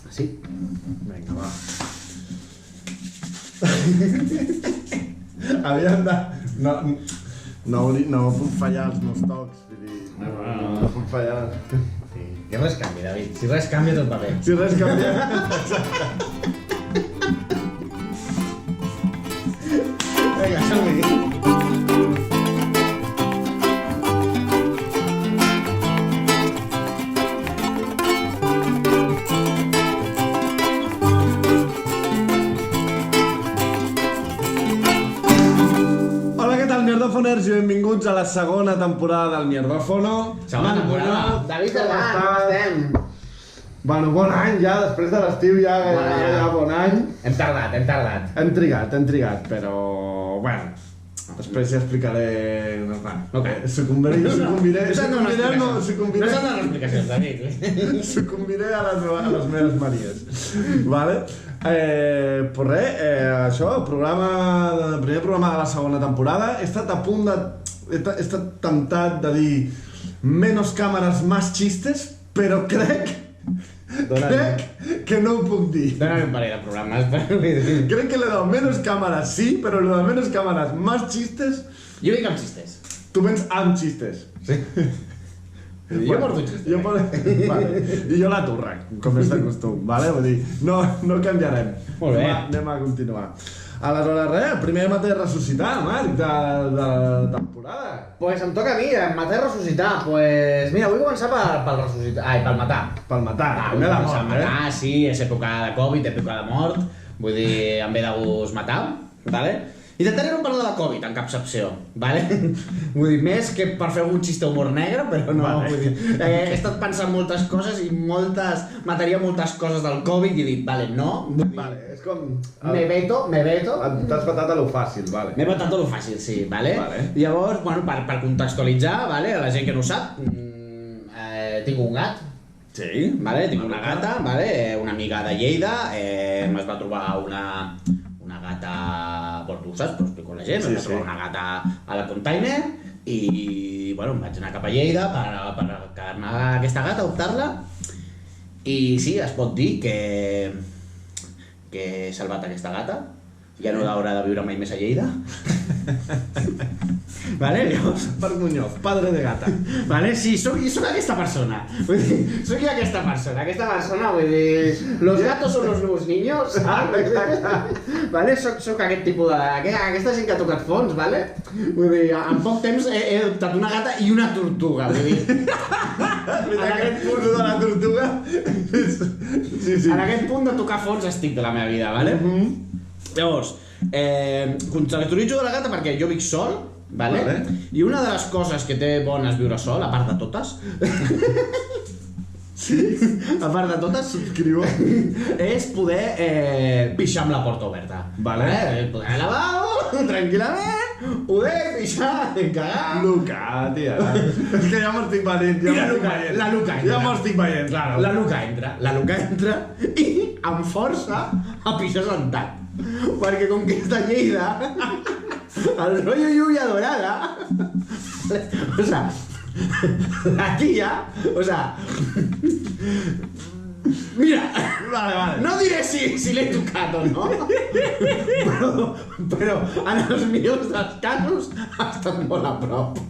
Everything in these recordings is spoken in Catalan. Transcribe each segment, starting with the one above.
Sí? Vinga, va. Aviam de... No puc fallar els meus tocs, vull dir... No puc fallar... Sí. Que res canvi, David. Si res canvia, tot va bé. Si res canvia... Vinga, som-hi. Mierdòfoners i benvinguts a la segona temporada del Mierdòfono. Segona temporada. David, com estem? Bueno, bon any ja, després de l'estiu ja bon any. Hem tardat. Hem trigat, però... Bueno, després ja explicaré... Sucumbiré... No s'han donat explicacions, David. Sucumbiré a les meves manies. Vale? Pues res, això, el primer programa de la segona temporada. He estat a punt de... He estat temptat de dir menos càmeres, más chistes, però crec que no ho puc dir. Dóna'm un parell de programes. Crec que lo de menos càmeres sí, però lo de menos càmeres, más chistes... Jo dic amb xistes. Tu vens amb xistes. Sí. Jo porto xistes. Vale. I jo la turra, com és de costum, vale? Vull dir, no canviarem. Molt bé. Anem a continuar. Aleshores, res, el primer m'ha de ressuscitar, Marc, de la temporada. Pues em toca a mi, m'ha de ressuscitar. Pues mira, vull començar pel ressuscitar. Ai, pel matar. Pel matar, primer la mort, matar, sí, és època de Covid, època de mort. Vull dir, em ve de gust matar, vale? Intentaré no parlar de Covid en cap secció, vale? Vull dir, més que per fer algun xiste humor negre, però no, vale. Vull dir... he estat pensant moltes coses i mataria moltes coses del Covid i he dit, vale, no. Vale, és com... Me veto. T'has patat a lo fàcil, vale. M'he patat a lo fàcil, sí, vale? Llavors, bueno, per contextualitzar, vale? A la gent que no ho sap, tinc un gat. Sí. Vale? Tinc una gata, vale? Una amiga de Lleida, es va trobar una gata... Bueno, tu ho saps, però ho explico a la gent. Es va trobar una gata a la container i, bueno, em vaig anar cap a Lleida per quedar-me aquesta gata, adoptar-la. I sí, es pot dir que he salvat aquesta gata. Ja no haurà de viure mai més a Lleida. Vale? Llavors, Per Muñoz, padre de gata. Vale? Sí, soc aquesta persona. Vull dir, soc jo aquesta persona. Aquesta persona, vull dir... Los gatos son los nuevos niños, saps? Vale? Soc aquest tipus de... Aquesta gent que ha tocat fons, vale? Vull dir, en poc temps he adoptat una gata i una tortuga, vull dir... En aquest punt de la tortuga... Sí. En aquest punt de tocar fons estic de la meva vida, vale? Llavors, contextualitzo de la gata perquè jo vic sol, vale? I una de les coses que té bones viure sol, a part de totes, a part de totes, subscriu, és poder pixar amb la porta oberta. Vale. Poder anar al lavabo, tranquil·lament, poder pixar, cagar... Luca, tia. És que ja m'ho estic veient, La Luca entra. Ja m'ho estic veient, claro. La Luca entra i amb força a pixar sentat. Perquè com que és de Lleida, el rotllo lluvia dorada, o sea, la tia, o sea, mira, Vale. no diré si l'he tocat o no, però en els millors dels casos ha estat molt a prop.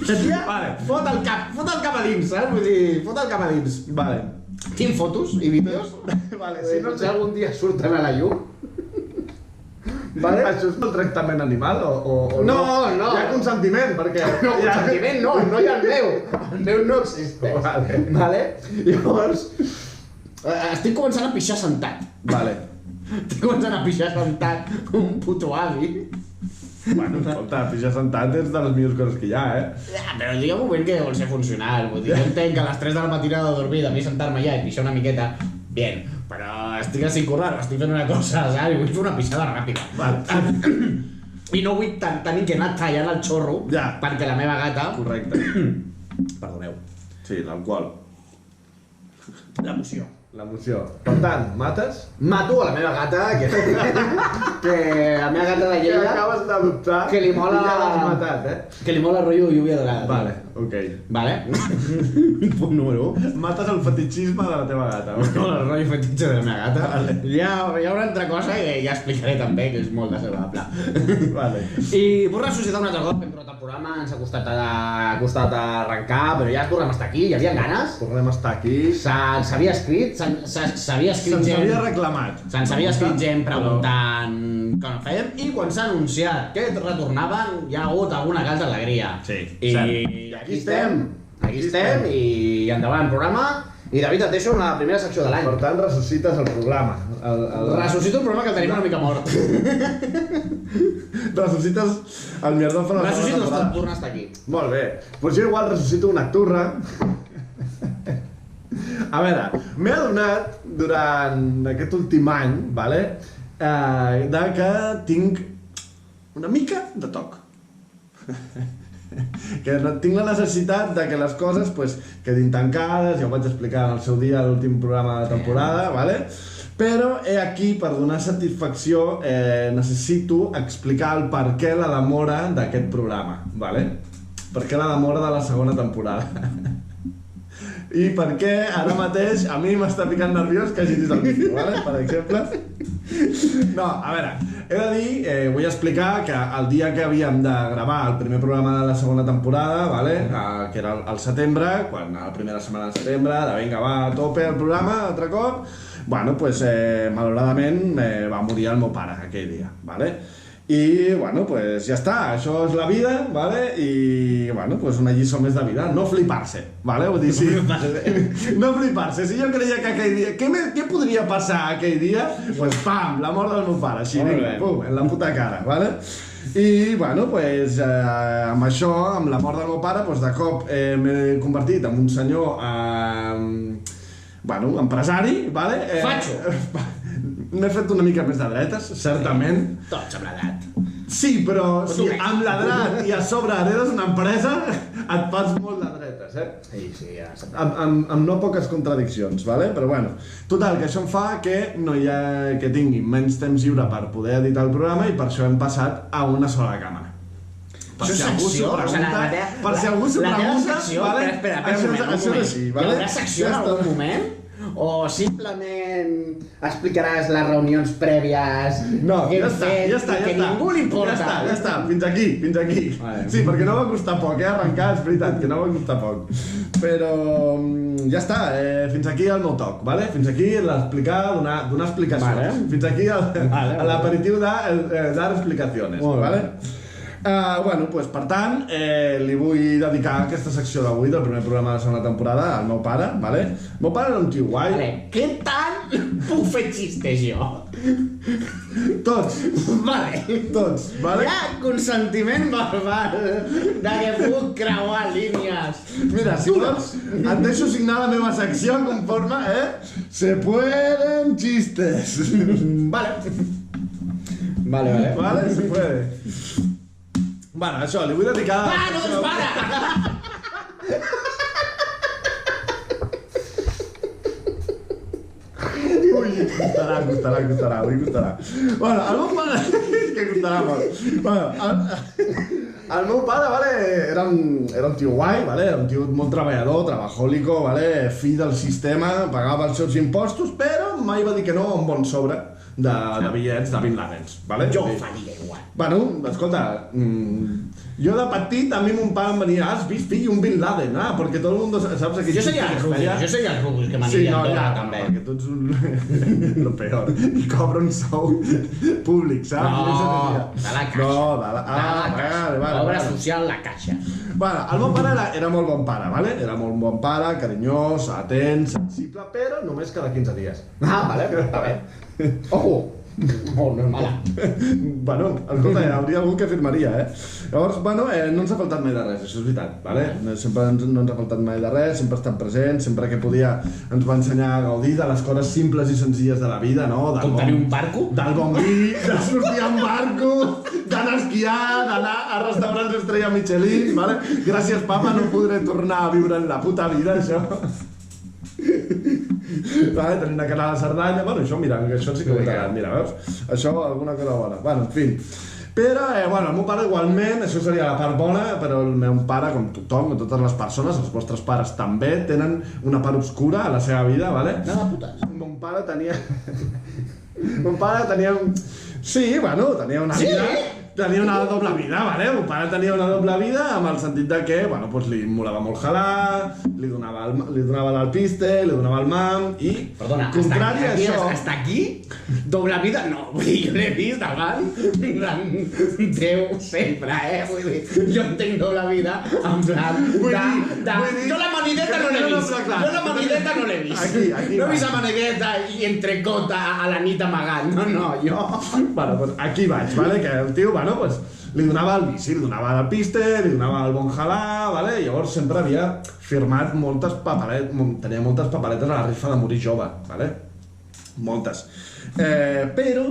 La tia fot el cap a dins, saps? Vull dir, fot el cap a dins. Vale. Tinc fotos i vídeos. Vale, Si algun dia surten a la llum. Vale. Això és el tractament animal o No. Hi ha consentiment, perquè... No, consentiment no hi ha el meu. El meu no existeix. Vale? Llavors, estic començant a pixar sentat. Vale. Estic començant a pixar sentat com un puto avi. Bueno, escolta, pixar sentat és de les millors coses que hi ha, Ja, però hi ha un moment que vol ser funcional. Vull dir, jo entenc que a les 3 de la matinada de dormir, de mi sentar-me allà i pixar una miqueta, bien, però estic així currant, estic fent una cosa, saps? I vull fer una pixada ràpida. Vale. I no vull tenir que anar tallant el xorro perquè la meva gata... Correcte. Perdoneu. Sí, l'alcohol. L'emoció. L'emoció. Per tant, mates? Mato a la meva gata, que la meva gata de Lleida... Que acabes d'adoptar que li mola... i ja l'has matat, Que li mola el rotllo lluvia dorada. Vale. Ok. Vale? Punt número 1. Mates el fetichisme de la teva gata. No, el rotllo fetitxe de la meva gata. Vale. Hi ha una altra cosa que ja explicaré també, que és molt desagradable. Vale. I vull ressuscitar un altre cop, hem provat el programa, ens ha costat arrencar, però ja tornem a estar aquí, hi havia ganes. Tornem a estar aquí. S'havia escrit, s'havia escrit Se'ns gent... havia reclamat. Se'ns havia escrit gent preguntant com ho fèiem i quan s'ha anunciat que retornaven hi ha hagut alguna calta alegria. Sí, I cert. aquí estem i endavant el programa i David et deixo en la primera secció de l'any. Per tant, ressuscites el programa. Ressuscito un programa que el tenim una mica mort. Ressuscites el mierdor per la Ressuscito temporada. tornar a estar aquí. Molt bé. Doncs jo igual ressuscito una turra. A veure, m'he adonat durant aquest últim any, vale, de que tinc una mica de toc. Que tinc la necessitat de que les coses pues, quedin tancades, ja ho vaig explicar en el seu dia a l'últim programa de la temporada, vale? Però aquí, per donar satisfacció, necessito explicar el per què la demora d'aquest programa, vale? Per què la demora de la segona temporada. I per què ara mateix a mi m'està picant nerviós que hagi dit el vídeo, vale? Per exemple. No, a veure, he de dir, vull explicar que el dia que havíem de gravar el primer programa de la segona temporada, vale? Que era al setembre, quan a la primera setmana de setembre, de vinga, va a tope el programa, altre cop, bueno, pues, malauradament va morir el meu pare aquell dia, vale? I, bueno, pues ja està, això és la vida, vale? I, bueno, pues una lliçó més de vida, no flipar-se, vale? Vull dir, sí, no flipar-se. Si jo creia que aquell dia... Què podria passar aquell dia? Pues, pam, la mort del meu pare, així, pum, en la puta cara, vale? I, bueno, pues, amb això, amb la mort del meu pare, pues, de cop m'he convertit en un senyor, bueno, empresari, vale? Fatxo! M'he fet una mica més de dretes, certament. Tots amb l'edat. Sí, però si amb l'edat i a sobre heredes una empresa, et fas molt de dretes, Sí, ja s'ha... Amb no poques contradiccions, vale? Però bueno, total, que això em fa que tingui menys temps lliure per poder editar el programa i per això hem passat a una sola càmera. Per si algú s'ho pregunta, vale? Espera, un moment. Això és així, vale? Hi haurà secció en algun moment? O simplement explicaràs les reunions prèvies que hem fet i que ningú li importa? Ja està, fins aquí. Vale. Sí, perquè no va costar poc, arrencar, és veritat, que no va costar poc. Però ja està, fins aquí el meu toc, vale? Fins aquí l'explicar, donar explicacions. Vale. Fins aquí l'aperitiu dar explicaciones, vale? Bueno, pues, per tant, li vull dedicar aquesta secció d'avui del primer programa de la segona temporada al meu pare, vale? El meu pare era un tio guai. Vale, què tant puc fer xistes jo? Tots. Vale. Tots, vale? Hi ha consentiment verbal de que puc creuar línies. Mira, si vols, et deixo signar la meva secció conforme, Se pueden chistes. Vale. Vale, se puede. Bueno, això, li vull dedicar... No, doncs para! Ui, costarà. Bueno, el meu pare... És que costarà molt. Bueno, el meu pare, vale, era un tio guai, vale? Era un tio molt treballador, trabajólico, vale? Fill del sistema, pagava els seus impostos, però mai va dir que no a un bon sobre de bitllets de Bin Ladens, vale? Jo ho faria igual. Bueno, escolta, jo de petit a mi mon pare em venia, has vist fill un Bin Laden, perquè tot el món saps aquell... Jo seria el Rubus que m'aniria a Andorra també. perquè tu ets un... lo peor, i cobra un sou públic, saps? No, de la caixa. No, de la caixa. Obra social, la caixa. Bueno, el meu pare era molt bon pare, vale? Era molt bon pare, carinyós, atent, sensible, però només cada 15 dies. Vale, està bé. Ojo! Molt normal. Bueno, escolta, hi hauria algú que firmaria, Llavors, bueno, no ens ha faltat mai de res, això és veritat, vale? Sempre no ens ha faltat mai de res, sempre ha estat present, sempre que podia ens va ensenyar a gaudir de les coses simples i senzilles de la vida, no? Com tenir un barco? Del bon vi, de sortir amb barco, d'anar a esquiar, d'anar a restaurants estrella Michelin, vale? Gràcies, papa, no podré tornar a viure en la puta vida, això. Vale, tenir una canal a Cerdanya, bueno, això, mira, això sí que ho he cagat, mira, veus? Això, alguna cosa bona, bueno, en fi. Però, bueno, el meu pare igualment, això seria la part bona, però el meu pare, com tothom, com totes les persones, els vostres pares també, tenen una part obscura a la seva vida, vale? No, de putes. Mon pare tenia... Mon pare tenia un... Sí, bueno, tenia una vida... Tenia una doble vida, vale? Mon pare tenia una doble vida amb el sentit de que, bueno, pues li molava molt jalar, li donava l'alpiste, li donava el mam i... Perdona, contrari a això... hasta aquí? Doble vida? No, vull dir, jo l'he vist abans, en plan, Déu sempre, vull dir, jo entenc doble vida, en plan, jo la manideta no l'he vist, jo la manideta no l'he vist, no he vist la manideta i entrecota a la nit amagant, no, jo... Bueno, pues aquí vaig, vale? Que el tio, bueno, pues, li donava el bici, li donava el piste, li donava el bon jalà, vale? Llavors sempre havia firmat moltes paperetes, tenia moltes paperetes a la rifa de morir jove, vale? Moltes. Però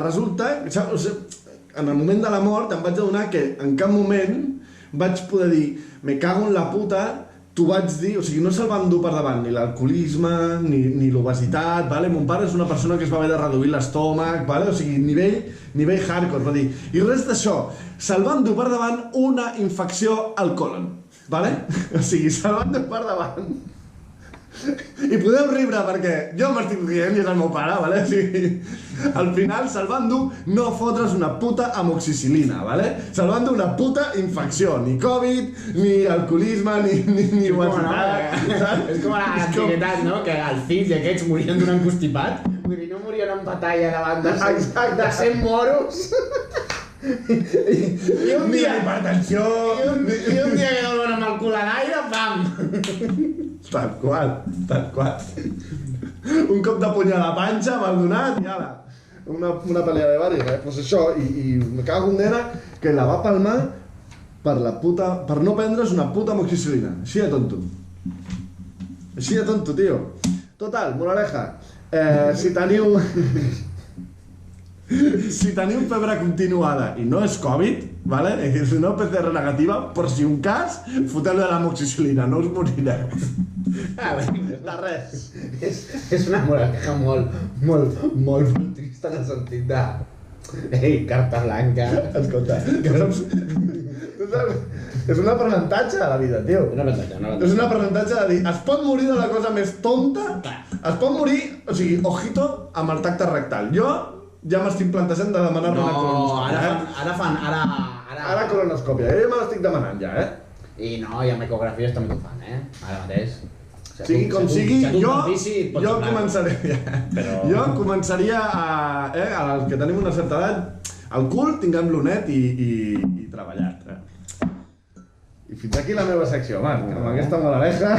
resulta, en el moment de la mort em vaig adonar que en cap moment vaig poder dir me cago en la puta, t'ho vaig dir, o sigui, no se'l van dur per davant ni l'alcoholisme, ni l'obesitat, vale? Mon pare és una persona que es va haver de reduir l'estómac, vale? O sigui, nivell hardcore, va dir. I res d'això, se'l van dur per davant una infecció al colon, vale? O sigui, se'l van dur per davant. I podeu riure perquè jo m'estic rient i és el meu pare, vale? O sigui, al final se'l van dur no fotre's una puta amoxicilina, vale? Se'l van dur una puta infecció, ni Covid, ni alcoholisme, ni obesitat. És com a l'antiguitat, no? Que els fills aquests morien d'un encostipat. Vull dir, no morien en batalla davant de 100 moros. I un dia... hipertensió... I un dia que donen amb el cul a l'aire, pam! Tal qual. Un cop de puny a la panxa, m'han donat i ala. Una pelea de barri, pues això, i me cago en nena que la va palmar per no prendre's una puta amoxicilina. Així de tonto. Així de tonto, tio. Total, moraleja. Si teniu febre continuada i no és Covid, vale? És una PCR negativa, per si un cas, foteu-li de l'amoxicilina, no us morireu. De res. És una moraleja molt trista en el sentit de... Ei, carta blanca. Escolta, és un aprenentatge a la vida, tio. És un aprenentatge de dir, es pot morir de la cosa més tonta, es pot morir, o sigui, ojito, amb el tacte rectal. Jo ja m'estic plantejant de demanar-me una colonoscòpia. Ara colonoscòpia, jo me l'estic demanant ja, I no, i amb ecografies també t'ho fan, Ara mateix. Sigui com sigui, jo començaria a... als que tenim una certa edat, al cul tinguem-lo net i treballat. I fins aquí la meva secció, Marc, amb aquesta moraleja...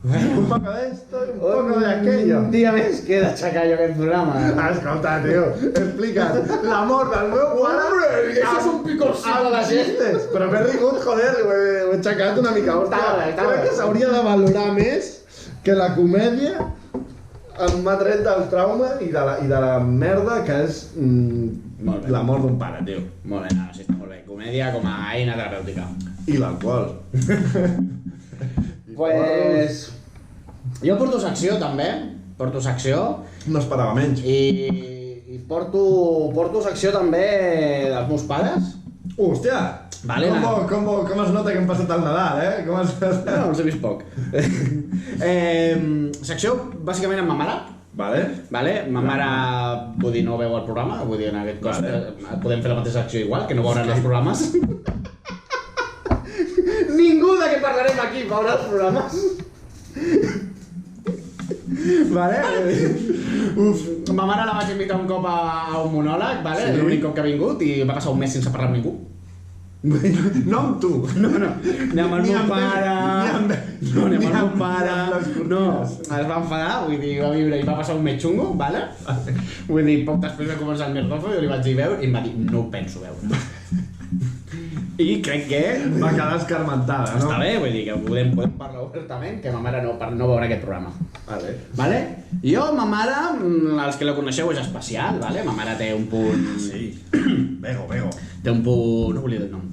Un poco de esto y un poco de aquello. Un dia més que he d'aixecar jo aquest programa. Escolta, tio, explica't l'amor del meu pare... Hombre, això és un picorcito de la gent. Però m'he rigut, joder, ho he aixecat una mica. Hòstia, crec que s'hauria de valorar més que la comèdia m'ha tret del trauma i de la merda que és la mort d'un pare, tio. Molt bé, sí, està molt bé. Comèdia com a eina terapèutica. I l'alcohol. Pues... Jo porto secció també, No esperava menys. I porto secció també dels meus pares. Hòstia! Vale, com es nota que hem passat el Nadal, No, els he vist poc. Secció bàsicament amb ma mare. Vale. Ma mare, vull dir, no veu el programa, vull dir, en aquest cas podem fer la mateixa secció igual, que no veuran els programes. Ningú de què parlarem aquí veurà els programes. Vale? Ma mare la vaig invitar un cop a un monòleg, vale? L'únic cop que ha vingut, i va passar un mes sense parlar amb ningú. No amb tu. No. Ni amb el meu pare. No, ni amb el meu pare. No, es va enfadar, vull dir, va viure i va passar un mes xungo, vale? Vull dir, poc després va començar el Merdofo, jo li vaig dir veure i em va dir, no ho penso veure. I crec que... Va quedar escarmentada, no? Està bé, vull dir que podem parlar obertament, que ma mare no veurà aquest programa. Vale? Jo, ma mare, els que la coneixeu, és especial, vale? Ma mare té un punt... Sí. Bego. Té un punt... No volia dir el nom.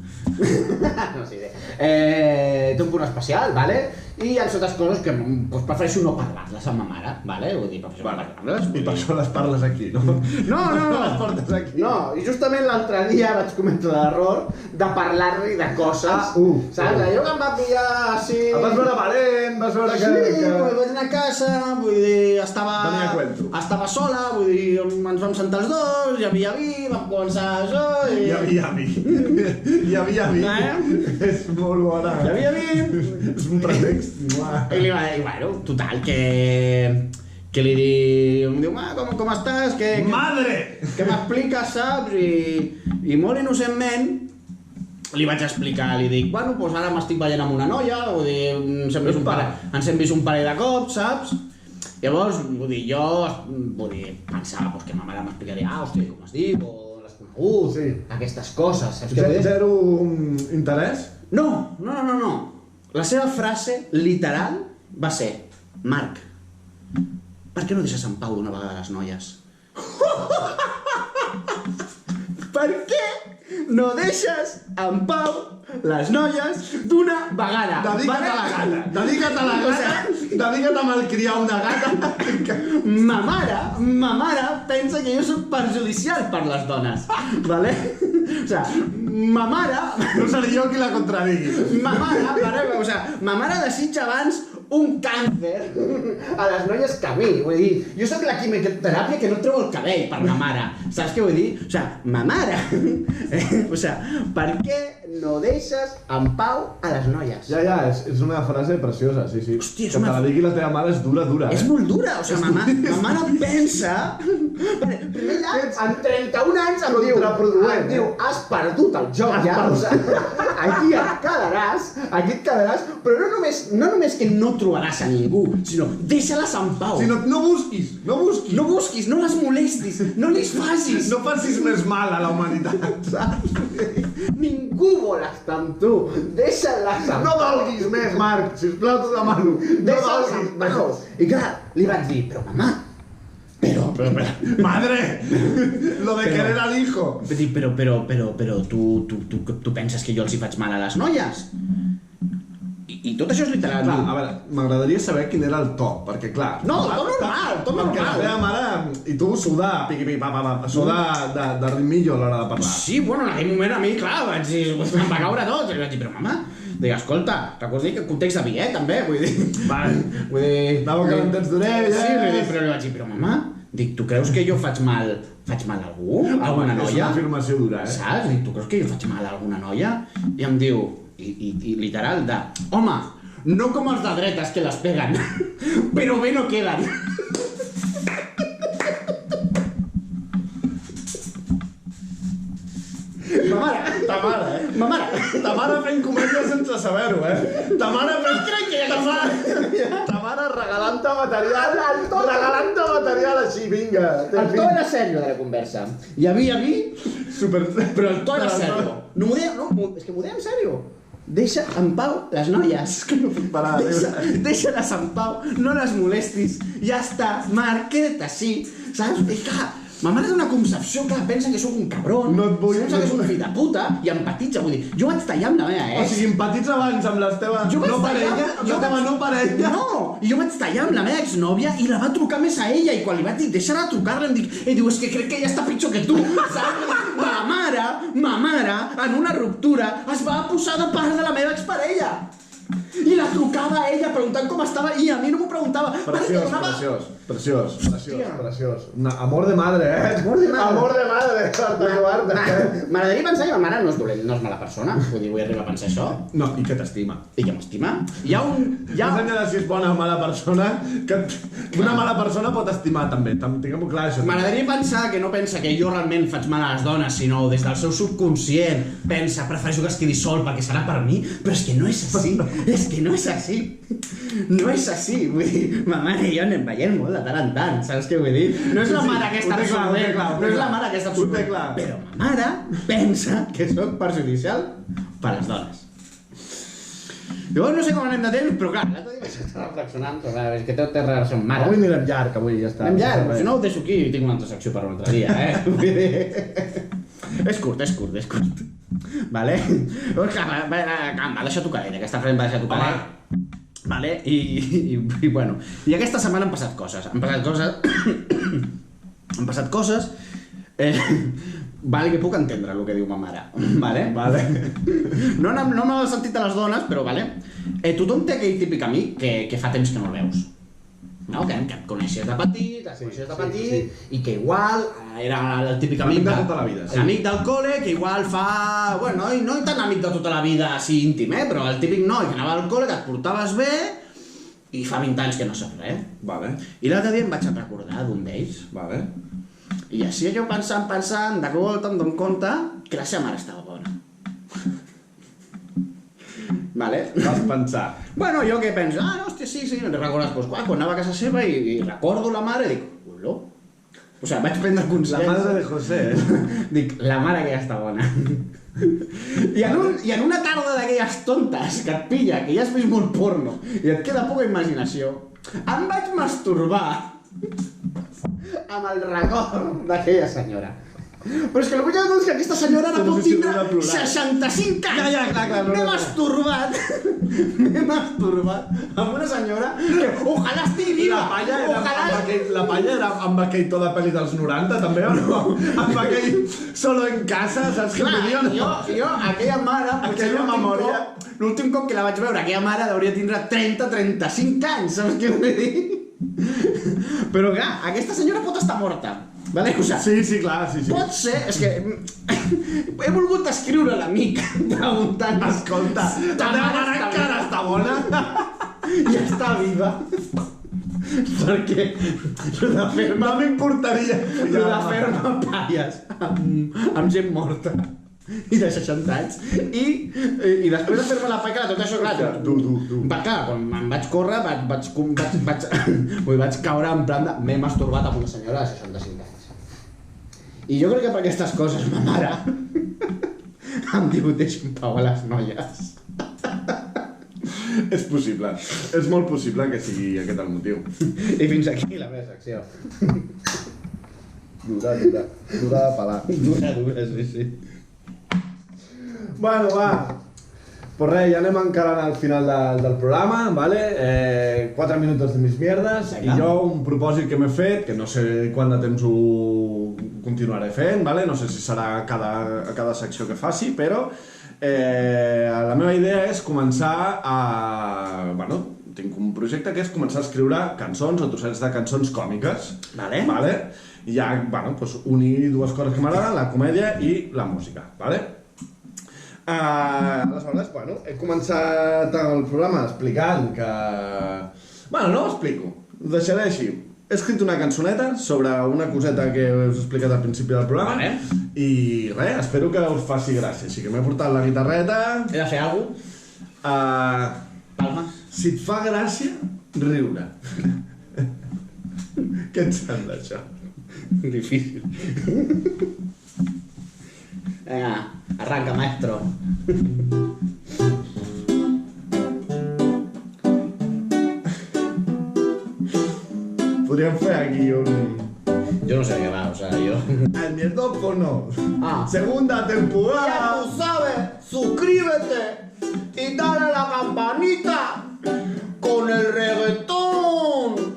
No sé. Té un punt especial, vale? i hi ha certes coses que doncs, prefereixo no parlar-les amb ma mare, vale? Vull dir, prefereixo no parlar-les. I per això les parles aquí, no? No. Les portes aquí. No, i justament l'altre dia vaig cometre l'error de parlar-li de coses, saps? Allò que em va pillar així... Et vas veure valent, vas veure que... Sí, vaig anar a casa, vull dir, Venia a cuento. estava sola, vull dir, ens vam sentar els dos, hi havia vi, vam començar això i... Hi havia vi. És molt bona. Hi havia vi. És un pretext. I li va dir, bueno, total, que li diu, em diu, com estàs? Madre! Què m'expliques, saps? I molt innocentment li vaig explicar, li dic, bueno, doncs ara m'estic veient amb una noia, vull dir, ens hem vist un parell de cops, saps? Llavors, vull dir, pensava que ma mare m'explicaria, hòstia, com es diu, o l'has conegut, aquestes coses, saps què vull dir? Zero interès? No. La seva frase literal va ser, Marc, per què no deixes en pau d'una vegada les noies? Per què no deixes en pau les noies d'una vegada? Dedica't a la gata. Dedica't a malcriar una gata. Ma mare pensa que jo soc perjudicial per les dones, vale? O sigui, ma mare... No seré jo qui la contradigui. Ma mare desitja abans un càncer a les noies que a mi, vull dir, jo soc la quimioteràpia que no treu el cabell per ma mare, saps què vull dir? O sigui, ma mare, per què no deixes en pau a les noies? Ja, és una frase preciosa, sí. Hòstia, que te la digui la teva mare és dura. És molt dura, o sigui, ma mare pensa... Primer lloc, en 31 anys em diu, has perdut el joc ja, o sigui, aquí et quedaràs, però no només que no trobaràs a ningú, sinó deixa-les en pau. No busquis. No busquis, no les molestis, no li facis. No facis més mal a la humanitat, saps? Ningú vol estar amb tu, deixa-les en pau. No valguis més, Marc, sisplau, t'ho demano. Deixa-les en pau. I clar, li vaig dir, però mamà, Madre, lo de querer al hijo. Però tu penses que jo els hi faig mal a les noies? I tot això és literal. Clar, a veure, m'agradaria saber quin era el to, perquè clar... No, el to normal, Perquè la teva mare, i tu sudar, de rimillo a l'hora de parlar. Sí, bueno, en aquell moment a mi, clar, vaig dir, em va caure tot, i vaig dir, però mama, dic, escolta, recorda que context de vi, també, vull dir... Vull dir... Anava que l'entens d'orelles... Sí, però li vaig dir, però mama, dic, tu creus que jo faig mal a algú? A alguna noia? És una afirmació dura, Saps? Dic, tu creus que jo faig mal a alguna noia? I em diu, i literal de, home, no com els de dretes que les peguen, però bé no queden. Ta mare fent comèdia sense saber-ho, Ta mare regalant-te material així, vinga. El to era sèrio de la conversa. Hi havia vi, però el to era sèrio. És que m'ho deia en sèrio. Deixa en pau les noies. Deixa-les en pau, no les molestis. Ja està, Marc, queda't així. Saps? I clar, ma mare té una concepció, clar, pensa que sóc un cabron, pensa que sóc un fill de puta, i empatitza, vull dir, jo vaig tallar amb la meva O sigui, empatitza abans amb les teves no parella? No, i jo vaig tallar amb la meva exnòvia i la va trucar més a ella, i quan li vaig dir, deixa-la trucar-la, em diu, és que crec que ella està pitjor que tu, saps? Ma mare, en una ruptura, es va posar de part de la meva exparella. I la trucava a ella preguntant com estava i a mi no m'ho preguntava. Preciós. Amor de madre, Amor de madre, M'agradaria pensar que ma mare no és dolent, no és mala persona. Vull arribar a pensar això. No, i que t'estima. I que m'estima. Hi ha un... Més enllà de si és bona o mala persona, que una mala persona pot estimar també, tinguem-ho clar això. M'agradaria pensar que no pensa que jo realment faig mal a les dones, sinó des del seu subconscient pensa, prefereixo que es quedi sol perquè serà per mi, però és que no és així. És que no és així. No és així, vull dir, ma mare i jo anem veient molt de tant en tant, saps què vull dir? No és la mare aquesta absorbent, no és la mare aquesta absorbent, però ma mare pensa que sóc perjudicial per les dones. Llavors no sé com anem de temps, però clar, l'altre dia vaig estar reflexionant, però clar, és que tot té relació amb mare. Avui anirem llarg, avui ja està. Anem llarg, si no ho deixo aquí i tinc una altra secció per un altre dia, Vull dir... És curt. Vale? Calma, deixa tocar ella, aquesta frase em va deixar tocar ella. Vale? I bueno, i aquesta setmana han passat coses. Han passat coses vale, que puc entendre el que diu ma mare. Vale? No m'ha sentit a les dones, però vale. Tothom té aquell típic amic que fa temps que no el veus. No? Que et coneixies de petit, i que igual era el típic amic de tota la vida. L'amic del col·le, que igual fa... Bueno, no tan amic de tota la vida així íntim, però el típic noi que anava al col·le, que et portaves bé, i fa 20 anys que no saps res. Vale. I l'altre dia em vaig recordar d'un d'ells. Vale. I així jo pensant, de cop em dono compte que la seva mare estava bona. Vale? Vas pensar. Bueno, jo què penso? No, hòstia, sí, recordes, doncs, quan anava a casa seva i recordo la mare i dic, ulo. O sigui, vaig prendre consciència. La madre de José, Dic, la mare que ja està bona. I en una tarda d'aquelles tontes que et pilla, que ja has vist molt porno i et queda poca imaginació, em vaig masturbar amb el record d'aquella senyora. Però és que el millor és que aquesta senyora ara pot tindre 65 anys. Ja, clar. M'he masturbat amb una senyora que ojalà estigui viva. La palla era amb aquell to de pel·li dels 90, també, o no? Amb aquell solo en casa, saps què vull dir? Jo, aquella mare... Aquella memòria... L'últim cop que la vaig veure, aquella mare hauria de tindre 30-35 anys, saps què vull dir? Però clar, aquesta senyora pot estar morta. Vale? O sigui, sí, clar. Pot ser, és que he volgut escriure a l'amic preguntant... Escolta, la teva mare encara està bona? I està viva. Perquè de fer-me... No m'importaria. De fer-me palles amb gent morta i de 60 anys i després de fer-me la paca de tot això, clar, clar, quan em vaig córrer vaig caure en plan de m'he masturbat amb una senyora de 65 anys i jo crec que per aquestes coses ma mare em diu deixa'm pau a les noies. És possible, és molt possible que sigui aquest el motiu. I fins aquí la meva secció. Dura de pelar. Dura, sí. Bueno, va. Pues res, ja anem encarant al final del programa, ¿vale? 4 minuts de mis mierdes. I jo un propòsit que m'he fet, que no sé quant de temps ho continuaré fent, ¿vale? No sé si serà a cada secció que faci, però la meva idea és començar a... Bueno, tinc un projecte que és començar a escriure cançons o trossets de cançons còmiques. Vale. I ja, bueno, pues unir dues coses que m'agraden, la comèdia i la música, ¿vale? Aleshores, bueno, he començat el programa explicant que... Bueno, no ho explico, ho deixaré així. He escrit una cançoneta sobre una coseta que us he explicat al principi del programa. Vale. I res, espero que us faci gràcia. Així que m'he portat la guitarreta. He de fer alguna cosa? Palmes? Si et fa gràcia, riure. Què et sembla, això? Difícil. Venga, arranca, maestro. Podríem fer aquí un... Yo no sé de qué va, o sea, yo... El mierdófono. Ah. Segunda temporada. Ya tú sabes, suscríbete y dale a la campanita con el reggaetón.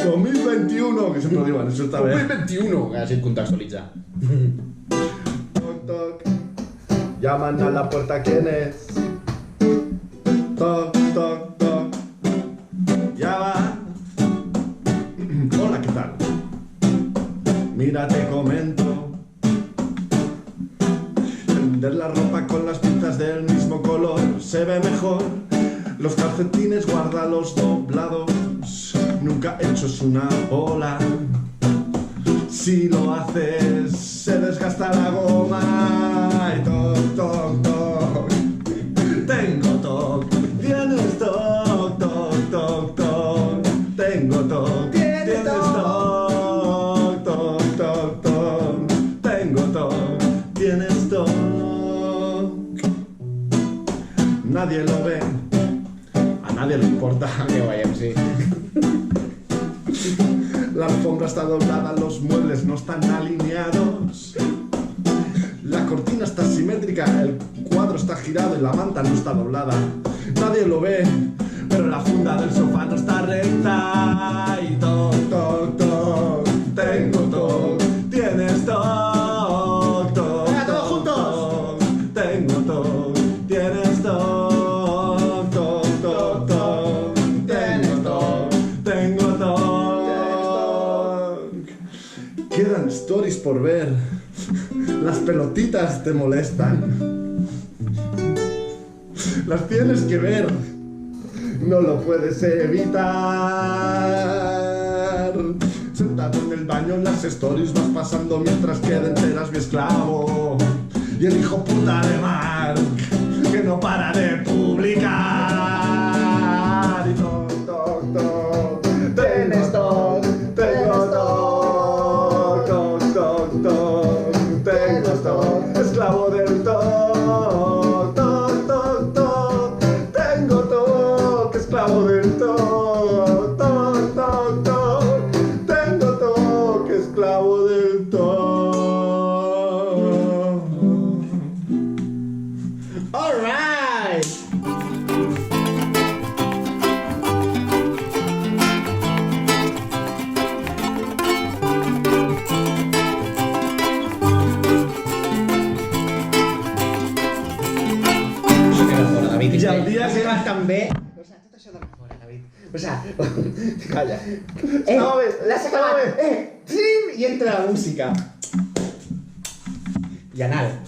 2021, que sempre diuen, això està bé. 2021, que ha sido contextualitzar. Toc, toc. Llaman a la puerta, ¿quién es? Toc, toc, toc. Ya va. Hola, ¿qué tal? Mira, te comento. Tender la ropa con las pinzas del mismo color se ve mejor. Los calcetines guárdalos doblados. Nunca hechos una bola. Si lo haces, se desgasta la goma. Y toc, toc, toc. Tengo toc. Tienes toc, toc, toc, toc. Tengo toc. Tienes toc, toc, toc, toc. Tengo toc. Tienes toc. Nadie lo ve. A nadie le importa. Que vayam, sí. La alfombra está doblada, los muebles no están alineados. La cortina está simétrica, el cuadro está girado y la manta no está doblada. nadie lo ve, pero la funda del sofá no está recta. Y toc, toc, toc, tengo toc, tienes toc, toc. ¡Venga, todos juntos! Tengo toc, tienes toc, toc, toc, toc. Tengo toc, tengo toc. Quedan stories por ver. Las pelotitas te molestan. Las tienes que ver. No lo puedes evitar. Sentado en el baño en las stories vas pasando mientras queda enteras mi esclavo. Y el hijo puta de Mark, que no para de publicar. Y toc, toc, toc, tienes toc, tengo toc, toc, toc, toc, tengo toc, esclavo del toc, toc, toc, toc, tengo toc, esclavo del toc, toc, toc, toc, tengo toc, esclavo del toc. All right. Això queda fora, David. I el dia Has que- acabat tan bé. O sea, tot això de fora, David. O sea, calla. Estava bé, L'has estava acabat. bé. Trim, i entra la música. I anal.